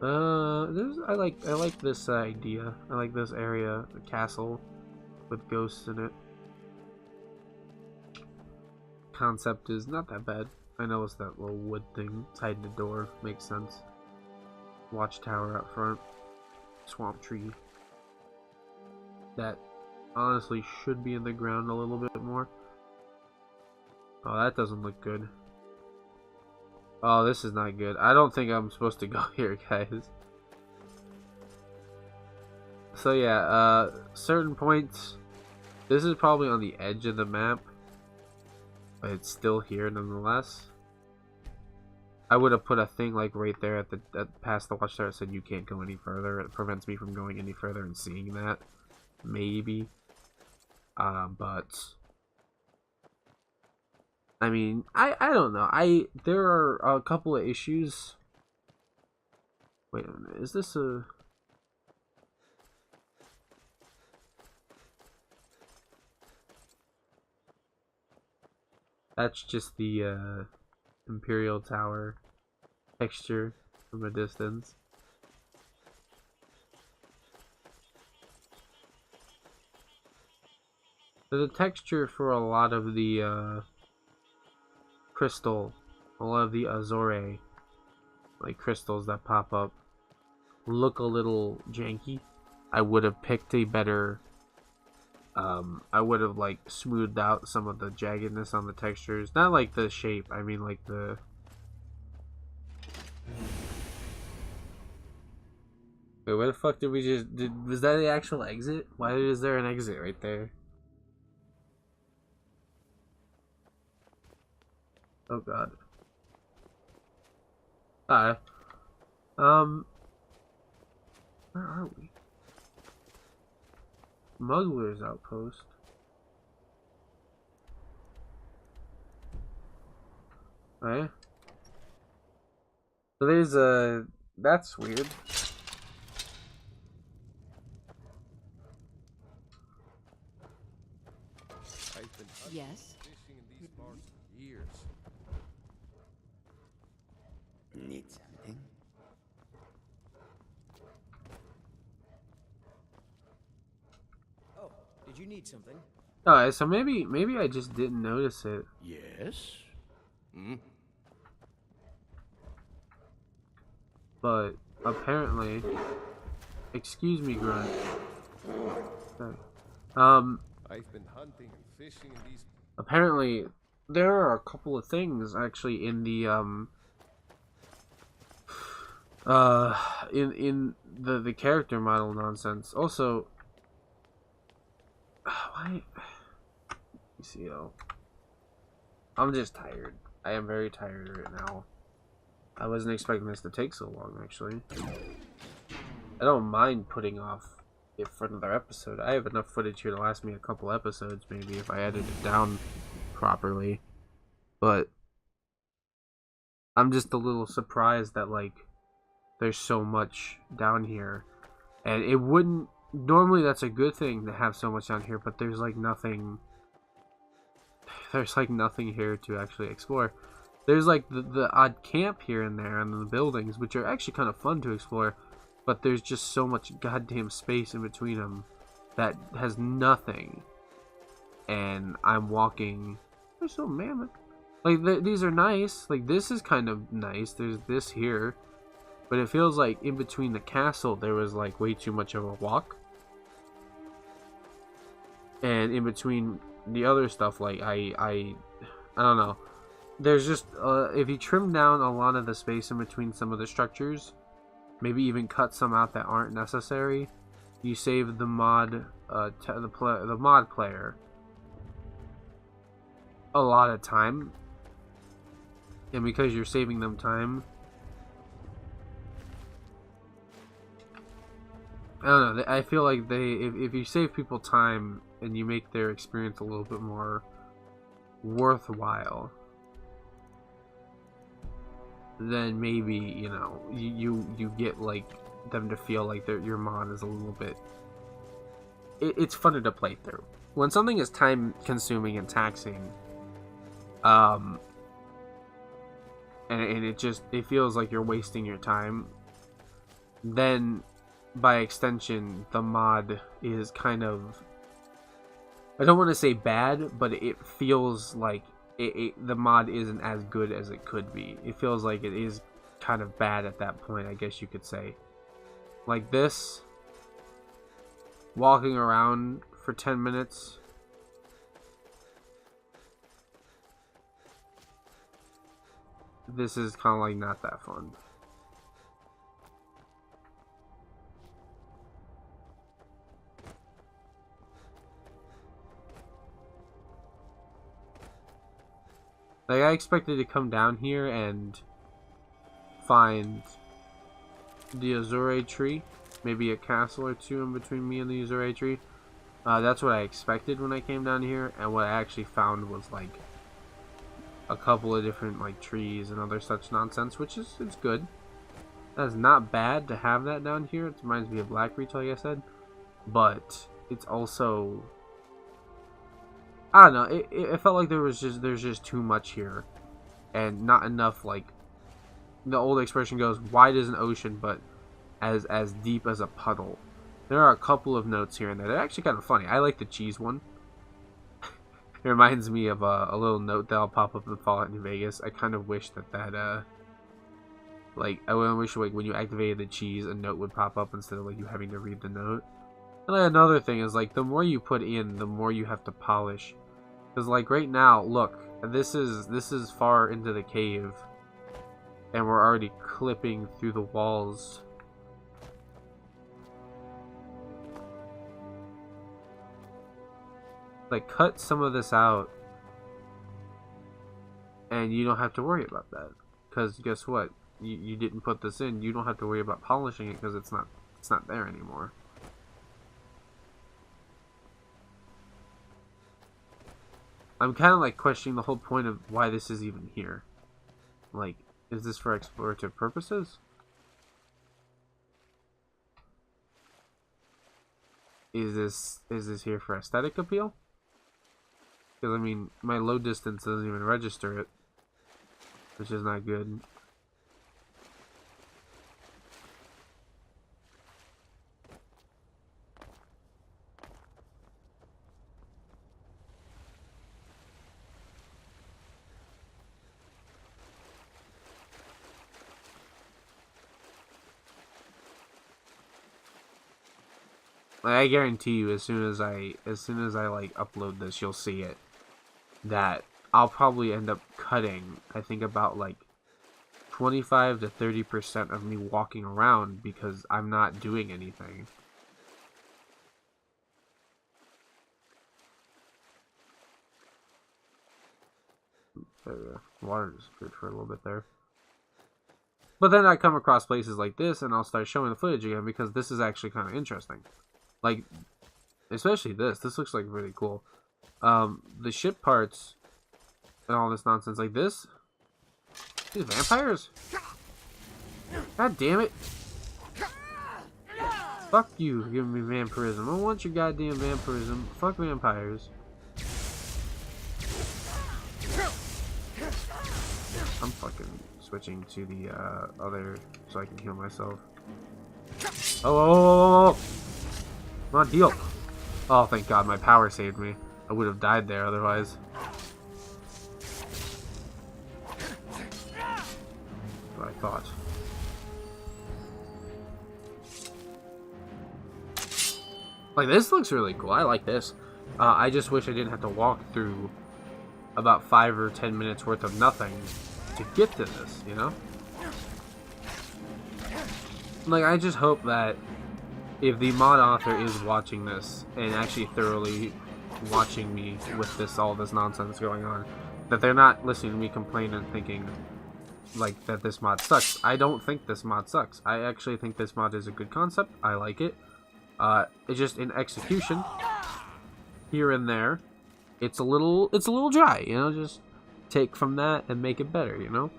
I like this idea. I like this area, the castle with ghosts in it. Concept is not that bad. I know it's that little wood thing inside the door. Makes sense. Watchtower out front. Swamp tree. That honestly should be in the ground a little bit more. Oh, that doesn't look good. Oh, this is not good. I don't think I'm supposed to go here, guys. So yeah, certain points. This is probably on the edge of the map, but it's still here nonetheless. I would have put a thing like right there at past the watchtower that said you can't go any further. It prevents me from going any further and seeing that. Maybe. But I mean, I don't know. There are a couple of issues. Wait a minute. Is this a... That's just the Imperial Tower texture from a distance. So the texture for a lot of the crystal, a lot of the Azure, like crystals that pop up, look a little janky. I would have picked a better... I would have like smoothed out some of the jaggedness on the textures. Not like the shape, I mean like the... Wait, where the fuck did we just... was that the actual exit? Why is there an exit right there? Oh god. Hi. Where are we? Smuggler's Outpost. Right. So there's a... That's weird. Yes. Fishing in these parts for years. Need something? Oh, did you need something? Alright, so maybe I just didn't notice it. Yes. Hmm. But apparently, excuse me, Grunt. Sorry. I've been hunting and fishing in these. Apparently, there are a couple of things actually in the in the character model nonsense. Also, why? You see, I'm just tired. I am very tired right now. I wasn't expecting this to take so long, actually. I don't mind putting off it for another episode. I have enough footage here to last me a couple episodes, maybe, if I edit it down properly. But I'm just a little surprised that, like, there's so much down here. And it wouldn't... Normally that's a good thing to have so much down here, but there's, like, nothing... There's, like, nothing here to actually explore. There's, like, the odd camp here and there and the buildings, which are actually kind of fun to explore. But there's just so much goddamn space in between them that has nothing. And I'm walking... There's no mammoth. Like, these are nice. Like, this is kind of nice. There's this here. But it feels like in between the castle, there was, like, way too much of a walk. And in between the other stuff, like, I don't know. There's just, if you trim down a lot of the space in between some of the structures, maybe even cut some out that aren't necessary, you save the mod, the mod player a lot of time. And because you're saving them time, I don't know, I feel like if you save people time and you make their experience a little bit more worthwhile, then maybe, you know, you get, like, them to feel like your mod is a little bit... It's funner to play through. When something is time consuming and taxing, and it feels like you're wasting your time, then by extension the mod is kind of, I don't want to say bad, but it feels like the mod isn't as good as it could be. It feels like it is kind of bad at that point, I guess you could say. Like this, walking around for 10 minutes, this is kind of like not that fun. Like, I expected to come down here and find the Azure tree, maybe a castle or two in between me and the Azure tree. That's what I expected when I came down here, and what I actually found was like a couple of different like trees and other such nonsense, which is, it's good. That's not bad to have that down here. It reminds me of Blackreach, like I said, but it's also, I don't know, it felt like there's just too much here and not enough. Like the old expression goes, wide as an ocean but as deep as a puddle. There are a couple of notes here and there. They're actually kind of funny. I like the cheese one. It reminds me of a little note that'll pop up in Fallout New Vegas. I kind of wish that like, I wish like when you activated the cheese, a note would pop up instead of like you having to read the note. And then another thing is, like, the more you put in, the more you have to polish. Because like right now, look, this is far into the cave, and we're already clipping through the walls. Like, cut some of this out, and you don't have to worry about that. Because guess what? You didn't put this in. You don't have to worry about polishing it because it's not there anymore. I'm kind of like questioning the whole point of why this is even here. Like, is this for explorative purposes? Is this here for aesthetic appeal? Because I mean, my load distance doesn't even register it, which is not good. Like, I guarantee you, as soon as I like upload this, you'll see it. That I'll probably end up cutting, I think, about like 25 to 30% of me walking around because I'm not doing anything. The water disappeared for a little bit there. But then I come across places like this and I'll start showing the footage again because this is actually kind of interesting. Like, especially this looks like really cool. The ship parts and all this nonsense, like this. These vampires? God damn it. Fuck you, giving me vampirism. I don't want your goddamn vampirism. Fuck vampires. I'm fucking switching to the other so I can heal myself. Oh! Come on, heal. Oh, thank God, my power saved me. I would have died there otherwise. What I thought. Like, this looks really cool. I like this. I just wish I didn't have to walk through about 5 or 10 minutes worth of nothing to get to this, you know? Like, I just hope that if the mod author is watching this and actually thoroughly watching me with this, all this nonsense going on, that they're not listening to me complain and thinking like that this mod sucks. I don't think this mod sucks. I actually think this mod is a good concept. I like it. It's just in execution here and there, it's a little dry, you know. Just take from that and make it better, you know.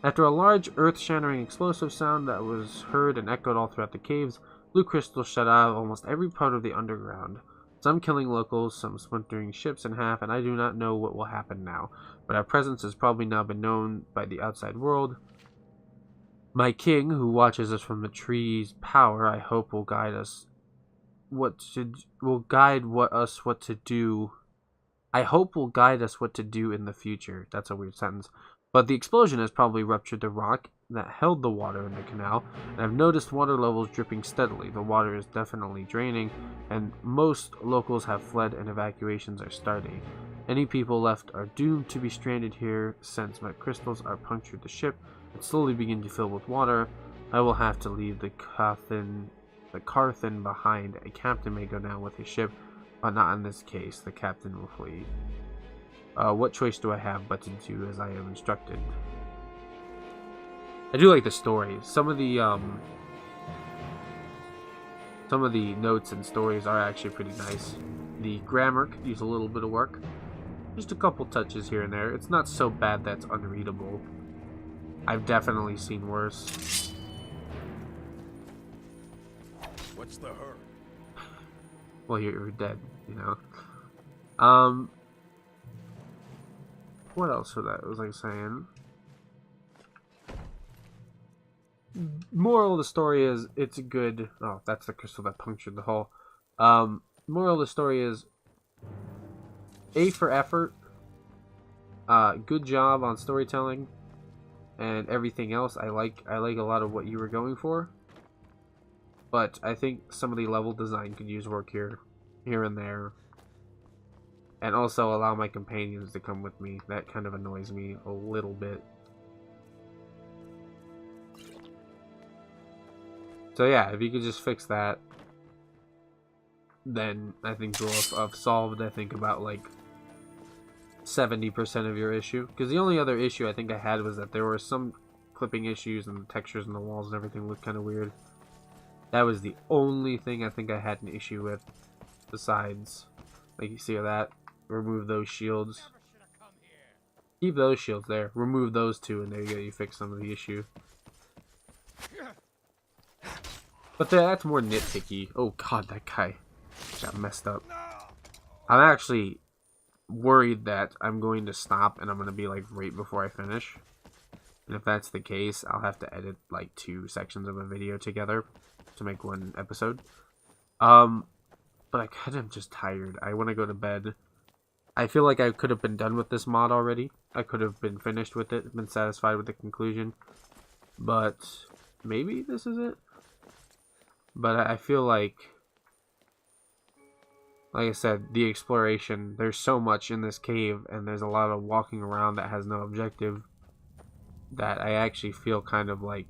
After a large earth-shattering explosive sound that was heard and echoed all throughout the caves, blue crystals shut out almost every part of the underground, some killing locals, some splintering ships in half, and I do not know what will happen now, but our presence has probably now been known by the outside world. My king, who watches us from the tree's power, I hope will guide us what to do. I hope will guide us what to do in the future. That's a weird sentence. But the explosion has probably ruptured the rock that held the water in the canal, and I've noticed water levels dripping steadily. The water is definitely draining, and most locals have fled and evacuations are starting. Any people left are doomed to be stranded here since my crystals are punctured the ship and slowly begin to fill with water. I will have to leave the Carthen behind. A captain may go down with his ship, but not in this case. The captain will flee. What choice do I have but to do as I am instructed? I do like the story. Some of the notes and stories are actually pretty nice. The grammar could use a little bit of work. Just a couple touches here and there. It's not so bad that's unreadable. I've definitely seen worse. What's the hurry? Well, you're dead, you know. What else was I saying? Moral of the story is it's a good. Oh, that's the crystal that punctured the hole. Moral of the story is A for effort. Good job on storytelling and everything else. I like a lot of what you were going for, but I think some of the level design could use work here and there, and also allow my companions to come with me. That kind of annoys me a little bit. So yeah, if you could just fix that, then I think you'll have solved, I think, about like 70% of your issue. Because the only other issue I think I had was that there were some clipping issues and the textures in the walls and everything looked kind of weird. That was the only thing I think I had an issue with. Besides, like you see that, remove those shields. Keep those shields there. Remove those two, and there you go. You fix some of the issue. But that's more nitpicky. Oh god, that guy got messed up. I'm actually worried that I'm going to stop and I'm going to be like right before I finish. And if that's the case, I'll have to edit like 2 sections of a video together to make one episode. But I kind of just tired. I want to go to bed. I feel like I could have been done with this mod already. I could have been finished with it, been satisfied with the conclusion. But maybe this is it. But I feel like I said, the exploration, there's so much in this cave, and there's a lot of walking around that has no objective, that I actually feel kind of like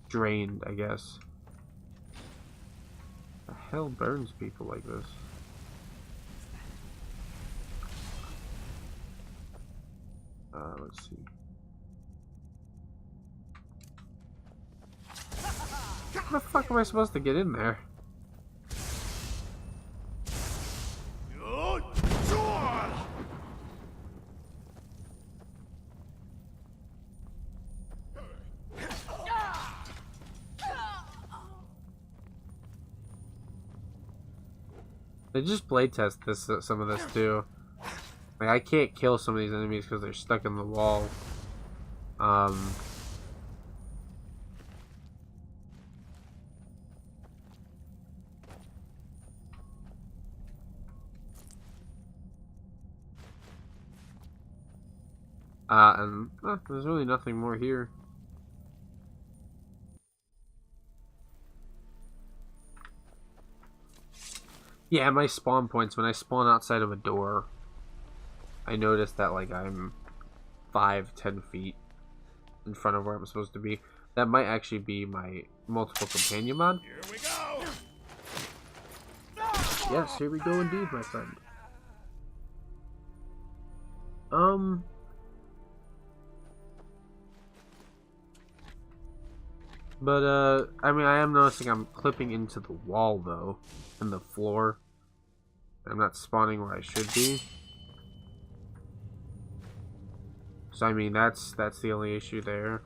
drained, I guess. The hell burns people like this? Let's see. How the fuck am I supposed to get in there? They just playtest some of this too. Like, I can't kill some of these enemies because they're stuck in the wall. There's really nothing more here. Yeah, my spawn points, when I spawn outside of a door, I notice that like I'm 5-10 feet in front of where I'm supposed to be. That might actually be my multiple companion mod. Here we go. Yes, here we go indeed, my friend. But, I mean, I am noticing I'm clipping into the wall, though, and the floor. I'm not spawning where I should be. So, I mean, that's the only issue there.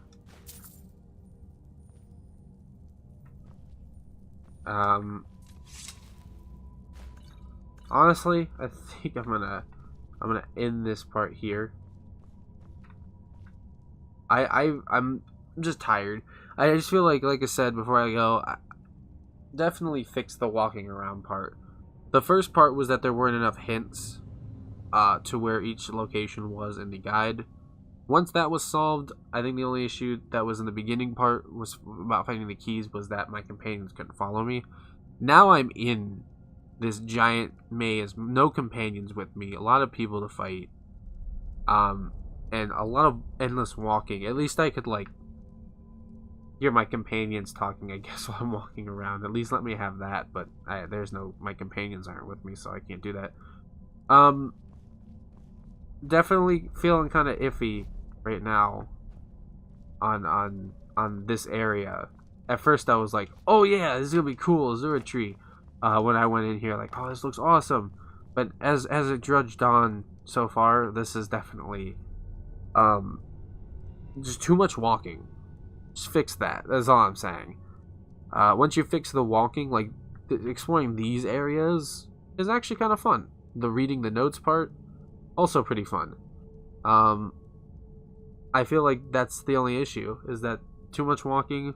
Honestly, I think I'm gonna end this part here. I'm I'm just tired. I just feel like I said before I go, definitely fix the walking around part. The first part was that there weren't enough hints to where each location was in the guide. Once that was solved, I think the only issue that was in the beginning part was about finding the keys was that my companions couldn't follow me. Now I'm in this giant maze, no companions with me, a lot of people to fight, and a lot of endless walking. At least I could like hear my companions talking, I guess, while I'm walking around. At least let me have that, but my companions aren't with me, so I can't do that. Definitely feeling kind of iffy right now on this area. At first I was like, oh yeah, this is gonna be cool, Azure tree. When I went in here, like, oh, this looks awesome. But as it drudged on so far, this is definitely just too much walking. Just fix that. That's all I'm saying. Once you fix the walking, like exploring these areas is actually kind of fun. The reading the notes part, also pretty fun. I feel like that's the only issue, is that too much walking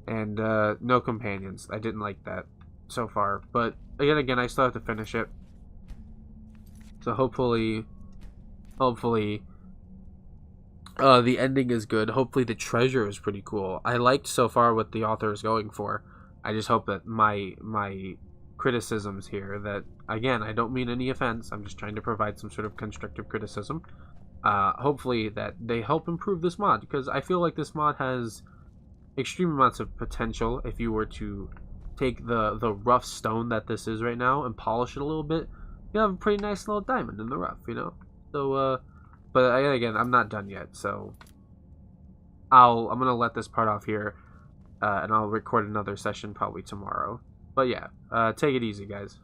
and no companions. I didn't like that so far, but again, I still have to finish it. So hopefully, the ending is good. Hopefully the treasure is pretty cool. I liked so far what the author is going for. I just hope that my criticisms here, that again, I don't mean any offense, I'm just trying to provide some sort of constructive criticism. Hopefully that they help improve this mod, because I feel like this mod has extreme amounts of potential. If you were to take the rough stone that this is right now and polish it a little bit, you have a pretty nice little diamond in the rough, you know. So but again, I'm not done yet, so I'm gonna let this part off here, and I'll record another session probably tomorrow. But yeah, take it easy, guys.